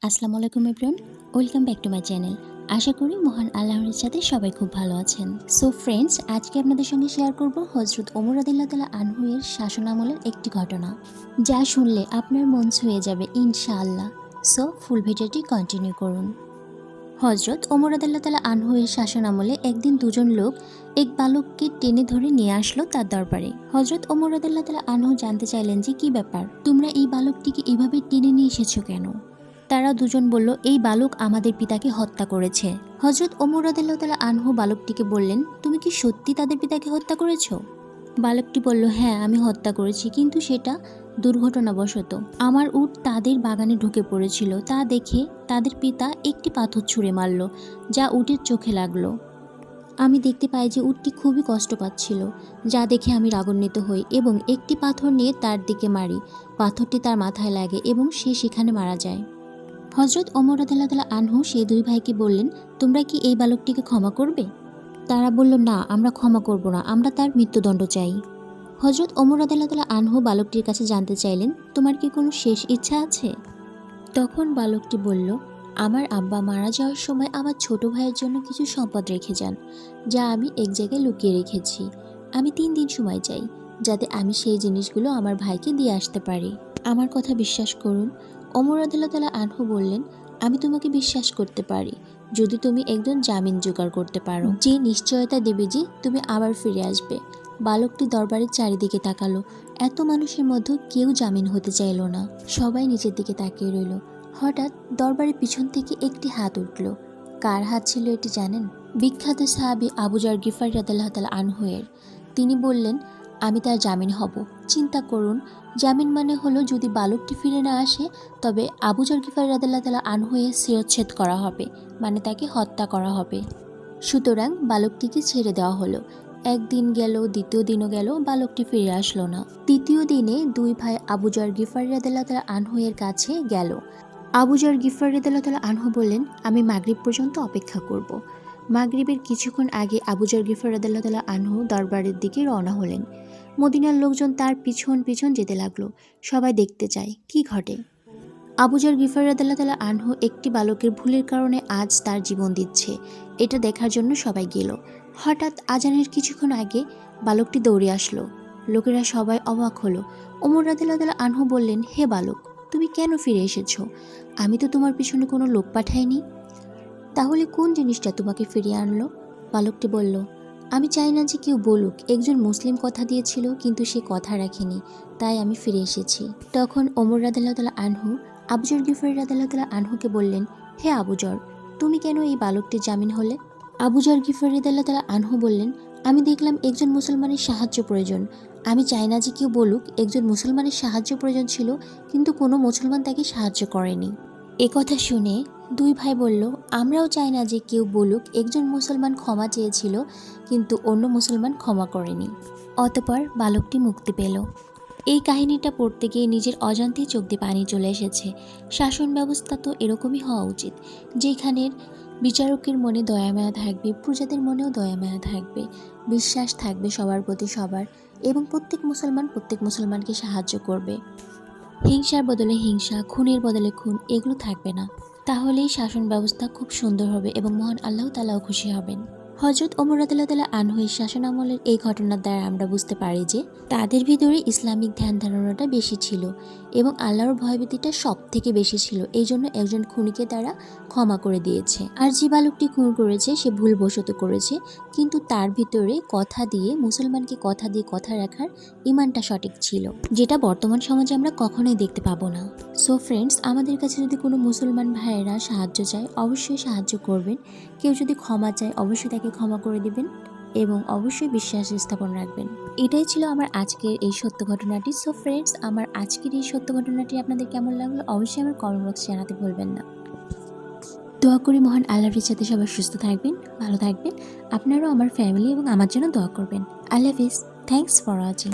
আসসালামু আলাইকুম everyone, welcome back to my channel. আশা করি মহান আল্লাহর সাথে সবাই খুব ভালো আছেন। সো ফ্রেন্ডস, আজকে আপনাদের সঙ্গে শেয়ার করব হযরত ওমর রাদিয়াল্লাহু তাআলা আনহু এর শাসনামলের একটি ঘটনা, যা শুনলে আপনার মন ছুঁয়ে যাবে ইনশাআল্লাহ। সো ফুল ভিডিওটি কন্টিনিউ করুন। হযরত ওমর রাদিয়াল্লাহু তাআলা আনহু এর শাসনামলে একদিন দুজন লোক এক বালককে টেনে ধরে নিয়ে আসলো তার দরবারে। হযরত ওমর রাদিয়াল্লাহু তাআলা আনহু জানতে চাইলেন যে কি ব্যাপার, তোমরা এই বালকটিকে এভাবে টেনে নিয়ে এসেছো কেন? তারা দুজন বলল, এই বালক আমাদের পিতাকে হত্যা করেছে। হযরত ওমর রাদিয়াল্লাহু তাআলা আনহু বালকটিকে বললেন, তুমি কি সত্যি তাদের পিতাকে হত্যা করেছো? বালকটি বলল, হ্যাঁ আমি হত্যা করেছি, কিন্তু সেটা দুর্ঘটনাবশত। আমার উট তাদের বাগানে ঢুকে পড়েছিল, তা দেখে তাদের পিতা একটি পাথর ছুঁড়ে মারল, যা উটের চোখে লাগলো। আমি দেখতে পাই যে উটটি খুবই কষ্ট পাচ্ছিল, যা দেখে আমি রাগান্বিত হই এবং একটি পাথর নিয়ে তার দিকে মারি। পাথরটি তার মাথায় লাগে এবং সে সেখানে মারা যায়। হযরত ওমর রাদিয়াল্লাহু তাআলা আনহু সেই দুই ভাইকে বললেন, তোমরা কি এই বালকটিকে ক্ষমা করবে? তারা বলল, না আমরা ক্ষমা করব না, আমরা তার মৃত্যুদণ্ড চাই। হযরত ওমর রাদিয়াল্লাহু তাআলা আনহু বালকটির কাছে জানতে চাইলেন, তোমার কি কোনো শেষ ইচ্ছা আছে? তখন বালকটি বলল, আমার আব্বা মারা যাওয়ার সময় আমার ছোট ভাইয়ের জন্য কিছু সম্পদ রেখে যান, যা আমি এক জায়গায় লুকিয়ে রেখেছি। আমি 3 দিন সময় চাই, যাতে আমি সেই জিনিসগুলো আমার ভাইকে দিয়ে আসতে পারি। আমার কথা বিশ্বাস করুন। ওমর রাদিয়াল্লাহু তাআলা আনহু বললেন, আমি তোমাকে বিশ্বাস করতে পারি যদি তুমি একজন জামিন জোগাড় করতে পারো, যে নিশ্চয়তা দেবে যে তুমি আবার ফিরে আসবে। বালকটি দরবারের চারিদিকে তাকালো। এত মানুষের মধ্যে কেউ জামিন হতে চাইল না। সবাই নিচের দিকে তাকিয়ে রইল। হঠাৎ দরবারের পিছন থেকে একটি হাত উঠল। কার হাত ছিল এটি জানেন? বিখ্যাত সাহাবী আবু যর গিফারী রাদিয়াল্লাহু তাআলা আনহু এর। তিনি বললেন, আমি তার জামিন হব। চিন্তা করুন, জামিন মানে হলো যদি বালকটি ফিরে না আসে তবে আবু যর গিফারী রাদিয়াল্লাহু তাআলা আনহু এর শিরচ্ছেদ করা হবে, মানে তাকে হত্যা করা হবে। সুতরাং বালকটিকে ছেড়ে দেওয়া হলো। একদিন গেল, দ্বিতীয় দিনও গেল, বালকটি ফিরে আসলো না। তৃতীয় দিনে দুই ভাই আবু যর গিফারী রাদিয়াল্লাহু তাআলা আনহু এর কাছে গেল। আবু যর গিফারী রাদিয়াল্লাহু তাআলা আনহু বললেন, আমি মাগরিব পর্যন্ত অপেক্ষা করব। মাগরিবের কিছুক্ষণ আগে আবু যর গিফারী রাদিয়াল্লাহু তাআলা আনহু দরবারের দিকে রওনা হলেন। মদিনার লোকজন তার পিছন পিছন যেতে লাগলো। সবাই দেখতে চায় কি ঘটে। আবু যর গিফারী রাদিয়াল্লাহু তাআলা আনহু একটি বালকের ভুলের কারণে আজ তার জীবন দিচ্ছে, এটা দেখার জন্য সবাই গেল। হঠাৎ আজানের কিছুক্ষণ আগে বালকটি দৌড়ে আসলো। লোকেরা সবাই অবাক হলো। ওমর রাদিয়াল্লাহু তাআলা আনহু বললেন, হে বালক, তুমি কেন ফিরে এসেছো? আমি তো তোমার পিছনে কোনো লোক পাঠাইনি। তাহলে কোন জিনিসটা তোমাকে ফিরিয়ে আনলো? বালকটি বলল, আমি চাই না যে কেউ বলুক একজন মুসলিম কথা দিয়েছিল কিন্তু সে কথা রাখেনি, তাই আমি ফিরে এসেছি। তখন ওমর রাদিয়াল্লাহু তাআলা আনহু আবু যর গিফারী রাদিয়াল্লাহু তাআলা আনহুকে বললেন, হে আবু যর, তুমি কেন এই বালকটির জামিন হলে? আবু যর গিফারী রাদিয়াল্লাহু তাআলা আনহু বললেন, আমি দেখলাম একজন মুসলমানের সাহায্য প্রয়োজন। আমি চাই না যে কেউ বলুক একজন মুসলমানের সাহায্য প্রয়োজন ছিল, কিন্তু কোনো মুসলমান তাকে সাহায্য করেনি। কথা শুনে দুই ভাই বলল, আমরাও চাই না যে কেউ বলুক একজন মুসলমান ক্ষমা চেয়েছিল কিন্তু অন্য মুসলমান ক্ষমা করেনি। অতঃপর বালকটি মুক্তি পেল। এই কাহিনীটা পড়তে গিয়ে নিজের অজান্তেই চোখ দিয়ে পানি চলে এসেছে। শাসন ব্যবস্থা তো এরকমই হওয়া উচিত, যেখানের বিচারকের মনে দয়ামায়া থাকবে, প্রজাদের মনেও দয়ামায়া থাকবে, বিশ্বাস থাকবে সবার প্রতি সবার, এবং প্রত্যেক মুসলমানকে সাহায্য করবে। হিংসার বদলে হিংসা, খুনের বদলে খুন, এগুলো থাকবে না। তাহলেই শাসন ব্যবস্থা খুব সুন্দর হবে এবং মহান আল্লাহ তাআলাও খুশি হবেন। হযরত ওমর রাদিয়াল্লাহু তাআলা আনহুর শাসন আমলের এই ঘটনার দ্বারা আমরা বুঝতে পারি যে তাদের ভিতরে ইসলামিক ধ্যান ধারণাটা বেশি ছিল এবং আল্লাহর ভয়ভীতিটা সব থেকে বেশি ছিল। এই জন্য একজন খুনিকে তারা ক্ষমা করে দিয়েছে। আর যে বালকটি খুন করেছে সে ভুলবশত করেছে, কিন্তু তার ভিতরে মুসলমানকে কথা দিয়ে কথা রাখার ইমানটা সঠিক ছিল, যেটা বর্তমান সমাজে আমরা কখনোই দেখতে পাবো না। সো ফ্রেন্ডস, আমাদের কাছে যদি কোনো মুসলমান ভাইয়েরা সাহায্য চায় অবশ্যই সাহায্য করবেন। কেউ যদি ক্ষমা চায় অবশ্যই তাকে ক্ষমা করে দিবেন এবং অবশ্যই বিশ্বাস স্থাপন রাখবেন। এটাই ছিল আমার আজকের এই সত্য ঘটনাটি। সো ফ্রেন্ডস, আমার আজকের এই সত্য ঘটনাটি আপনাদের কেমন লাগলো অবশ্যই আমার কমেন্ট বক্সে জানাতে ভুলবেন না। দোয়া করি মহান আল্লাহর ইচ্ছাতে সবাই সুস্থ থাকবেন, ভালো থাকবেন। আপনারাও আমার ফ্যামিলি এবং আমার জন্য দোয়া করবেন। আল্লাহ হাফেজ। Thanks for watching.